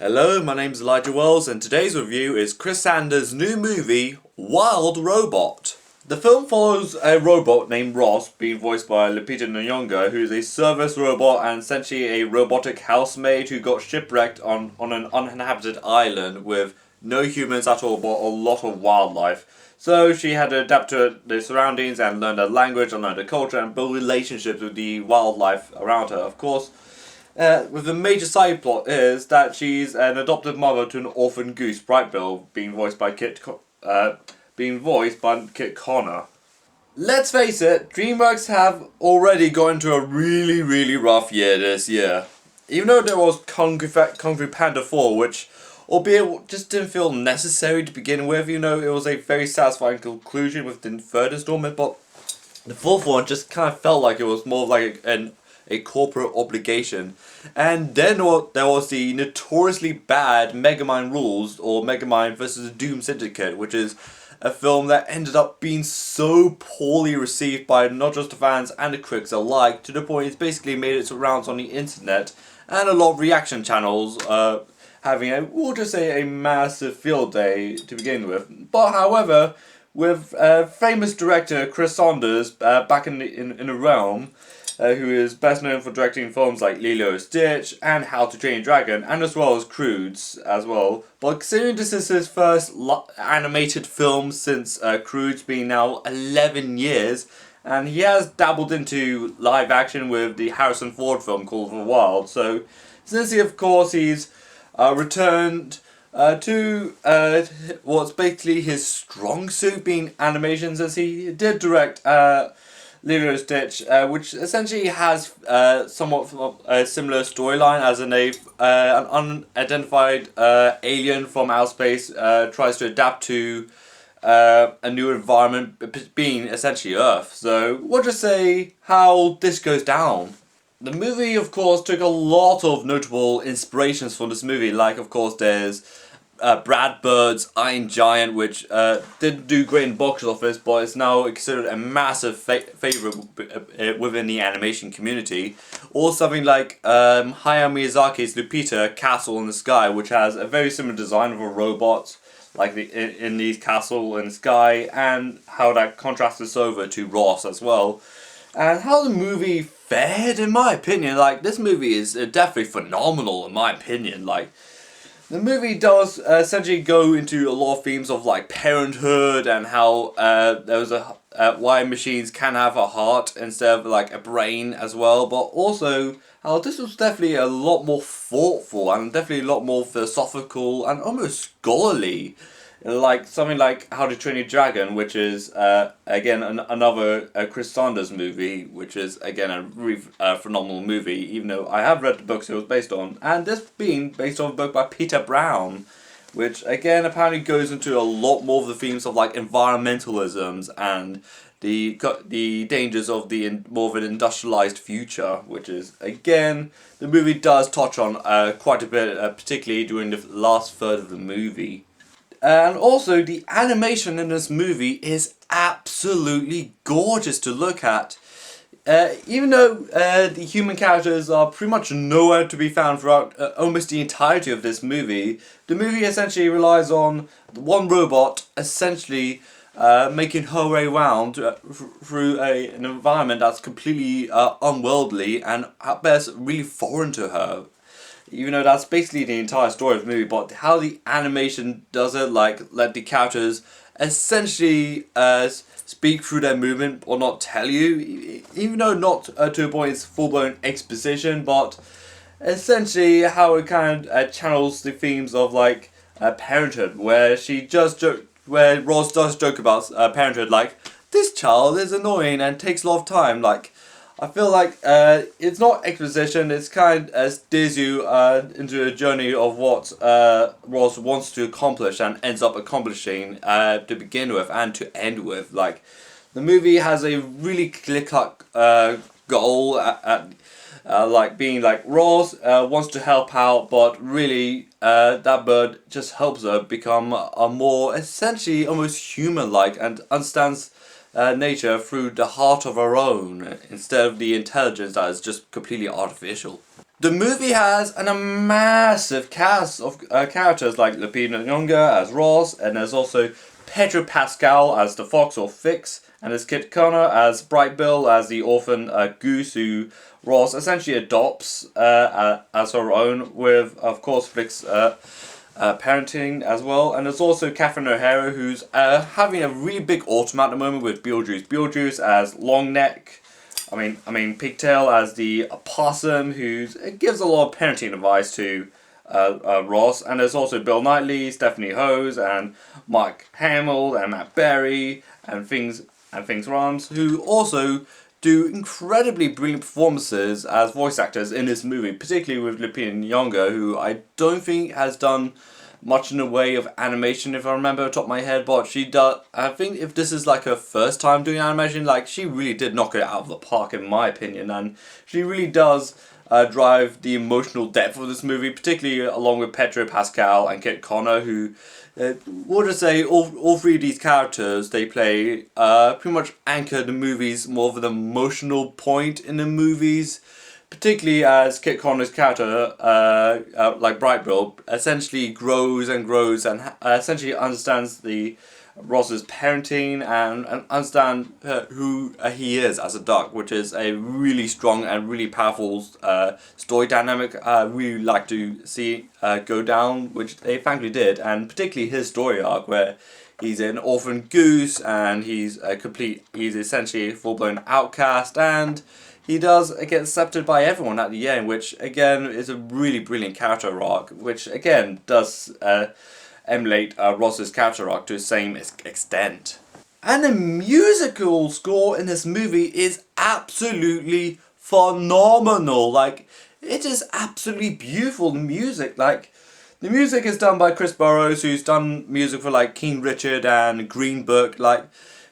Hello, my name's Elijah Wells, and today's review is Chris Sanders' new movie, Wild Robot. The film follows a robot named Ross, being voiced by Lupita Nyong'o, who's a service robot and essentially a robotic housemaid who got shipwrecked on an uninhabited island with no humans at all, but a lot of wildlife. So she had to adapt to the surroundings and learn the language and learn the culture and build relationships with the wildlife around her. Of course, with the major side plot is that she's an adopted mother to an orphan goose, Brightbill, being voiced by Kit Connor. Let's face it, DreamWorks have already got into a really rough year this year. Even though there was Kung Fu Panda 4, which, albeit just didn't feel necessary to begin with, it was a very satisfying conclusion with the third installment, but the fourth one just kind of felt like it was more like a corporate obligation. And then there was the notoriously bad Megamind Rules, or Megamind vs. Doom Syndicate, which is a film that ended up being so poorly received by not just the fans and the critics alike, to the point it's basically made its rounds on the internet, and a lot of reaction channels having we'll just say a massive field day to begin with. But however, with famous director Chris Saunders back in the realm, who is best known for directing films like Lilo and Stitch and How to Train Your Dragon, and as well as Croods as well. But considering this is his first animated film since Croods being now 11 years, and he has dabbled into live action with the Harrison Ford film called The Wild. So since he's returned to what's basically his strong suit, being animations, as he did direct Lilo and Stitch, which essentially has somewhat a similar storyline, as an unidentified alien from outer space tries to adapt to a new environment, being essentially Earth. So we'll just say how this goes down. The movie, of course, took a lot of notable inspirations from this movie, like, of course, there's Brad Bird's Iron Giant, which didn't do great in box office, but is now considered a massive favourite within the animation community. Or something like Hayao Miyazaki's Lupita, Castle in the Sky, which has a very similar design of a robot, like in the castle in the sky, and how that contrasts over to Ross as well. And how the movie fared, in my opinion, this movie is definitely phenomenal, in my opinion. The movie does essentially go into a lot of themes of parenthood, and how there's why machines can have a heart instead of a brain as well, but also how this was definitely a lot more thoughtful and definitely a lot more philosophical and almost scholarly. Something like How to Train Your Dragon, which is again another Chris Saunders movie, which is again a really phenomenal movie, even though I have read the books it was based on, and this being based on a book by Peter Brown, which again apparently goes into a lot more of the themes of environmentalisms and the dangers of more of an industrialized future, which is again the movie does touch on quite a bit, particularly during the last third of the movie. And also, the animation in this movie is absolutely gorgeous to look at. Even though the human characters are pretty much nowhere to be found throughout almost the entirety of this movie, the movie essentially relies on one robot essentially making her way around through an environment that's completely unworldly and at best really foreign to her. Even though that's basically the entire story of the movie, but how the animation does it, let the characters essentially speak through their movement or not tell you, even though not to a point it's full-blown exposition, but essentially how it kind of channels the themes of parenthood, where where Ross does joke about parenthood, this child is annoying and takes a lot of time, I feel it's not exposition, it's kind of steers you into a journey of what Ross wants to accomplish and ends up accomplishing to begin with and to end with. The movie has a really clear-cut goal at being Ross wants to help out, but really that bird just helps her become a more essentially almost human-like and understands nature through the heart of her own instead of the intelligence that is just completely artificial. The movie has a massive cast of characters like Lupita Nyong'o as Ross, and there's also Pedro Pascal as the Fox or Fix, and there's Kit Connor as Bright Bill as the orphan goose who Ross essentially adopts as her own, with of course Fix parenting as well. And there's also Catherine O'Hara, who's having a really big autumn at the moment with Beetlejuice. Beetlejuice as Longneck. Pigtail as the possum, who gives a lot of parenting advice to Ross. And there's also Bill Knightley, Stephanie Hose, and Mark Hamill, and Matt Berry, and Things Rams, who also do incredibly brilliant performances as voice actors in this movie, particularly with Lupita Nyong'o, who I don't think has done much in the way of animation, if I remember off the top of my head, but she does. I think if this is like her first time doing animation, like she really did knock it out of the park in my opinion, and she really does drive the emotional depth of this movie, particularly along with Pedro Pascal and Kit Connor, who we'll just say all three of these characters, they play pretty much anchor the movies more of an emotional point in the movies. Particularly as Kit Connor's character, like Bright Bill, essentially grows and grows and essentially understands the Ross's parenting and understand who he is as a duck, which is a really strong and really powerful story dynamic I really like to see go down, which they thankfully did, and particularly his story arc where he's an orphan goose and he's essentially a full-blown outcast, and he does get accepted by everyone at the end, which again is a really brilliant character arc, which again does emulate Ross's character arc to the same extent. And the musical score in this movie is absolutely phenomenal. Like, it is absolutely beautiful, the music. Like, the music is done by Chris Burrows, who's done music for like King Richard and Green Book. Like,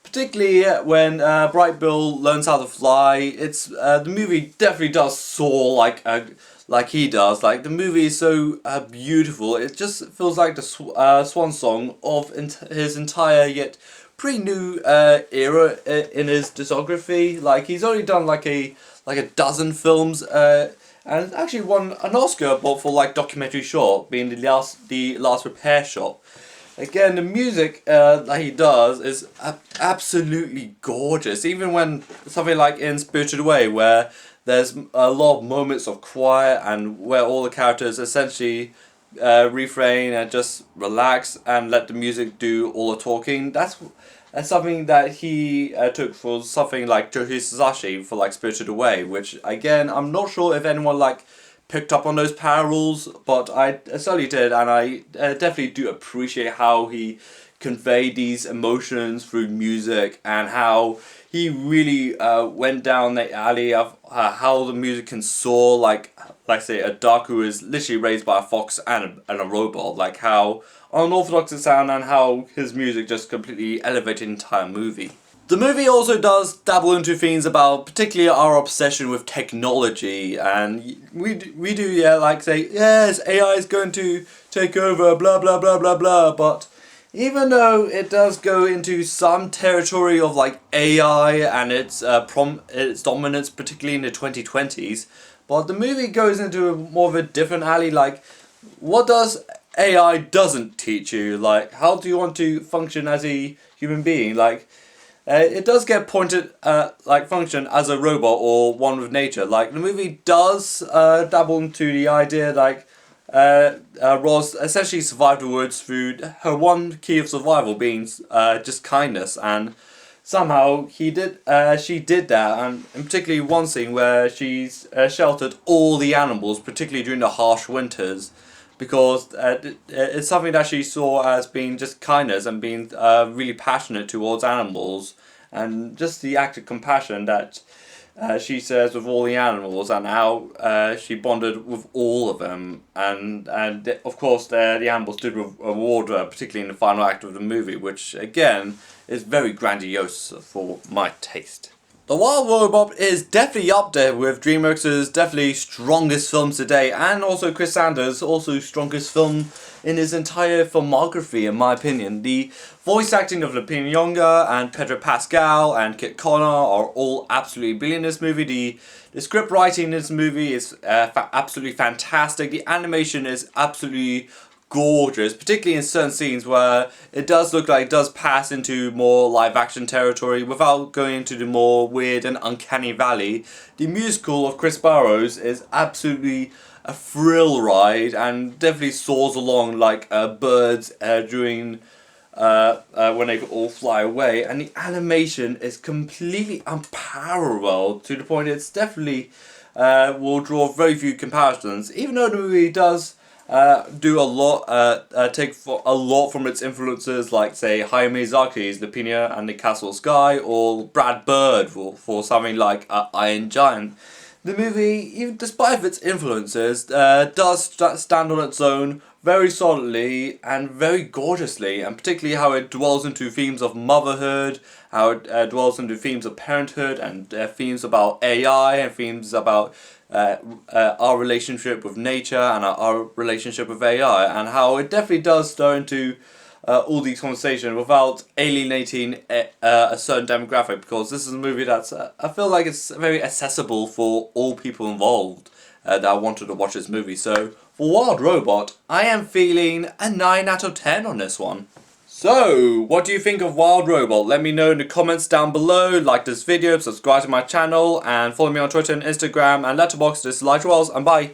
particularly when Bright Bill learns how to fly, it's the movie definitely does soar like he does. Like, the movie is so beautiful. It just feels like the swan song of his entire yet pretty new era in his discography. Like, he's only done like a dozen films, and actually won an Oscar for like documentary short, being the last Repair Shop. Again, the music that he does is absolutely gorgeous. Even when something like in Spirited Away, where there's a lot of moments of quiet and where all the characters essentially refrain and just relax and let the music do all the talking. That's something that he took for something like Joe Sasaki for like Spirited Away, which again I'm not sure if anyone like picked up on those parallels, but I certainly did, and I definitely do appreciate how he conveyed these emotions through music and how he really went down the alley of how the music can soar like say a duck who is literally raised by a fox and a robot, like how unorthodox it sounds and how his music just completely elevated the entire movie. The movie also does dabble into themes about particularly our obsession with technology, and we do like say, yes, AI is going to take over, blah blah blah blah blah, but even though it does go into some territory of like AI and its dominance, particularly in the 2020s, but the movie goes into more of a different alley, like what does AI doesn't teach you, like how do you want to function as a human being, like it does get pointed like function as a robot or one with nature. Like the movie does dabble into the idea like Roz essentially survived the woods through her one key of survival being just kindness, and somehow she did that, and in particularly one scene where she's sheltered all the animals, particularly during the harsh winters, because it's something that she saw as being just kindness and being really passionate towards animals, and just the act of compassion that she says with all the animals, and how she bonded with all of them, and of course the animals did reward her, particularly in the final act of the movie, which again is very grandiose for my taste. The Wild Robot is definitely up there with DreamWorks' definitely strongest films today, and also Chris Sanders' also strongest film in his entire filmography, in my opinion. The voice acting of Lupita Nyong'o and Pedro Pascal and Kit Connor are all absolutely brilliant in this movie. The script writing in this movie is absolutely fantastic. The animation is absolutely gorgeous, particularly in certain scenes where it does look like it does pass into more live action territory without going into the more weird and uncanny valley. The musical of Chris Barrows is absolutely a thrill ride and definitely soars along like birds during when they all fly away, and the animation is completely unparalleled to the point it's definitely will draw very few comparisons, even though the movie does do a lot, take a lot from its influences, like say Hayao Miyazaki's The Pina and the Castle Sky, or Brad Bird for something like Iron Giant. The movie, even despite its influences, does stand on its own very solidly and very gorgeously, and particularly how it dwells into themes of motherhood, how it dwells into themes of parenthood, and themes about AI, and themes about our relationship with nature and our relationship with AI, and how it definitely does stir into all these conversations without alienating a certain demographic, because this is a movie that's I feel like it's very accessible for all people involved that wanted to watch this movie. So for Wild Robot, I am feeling a 9 out of 10 on this one. So, what do you think of Wild Robot? Let me know in the comments down below. Like this video, subscribe to my channel, and follow me on Twitter and Instagram and Letterboxd. This is Elijah Wells, and bye.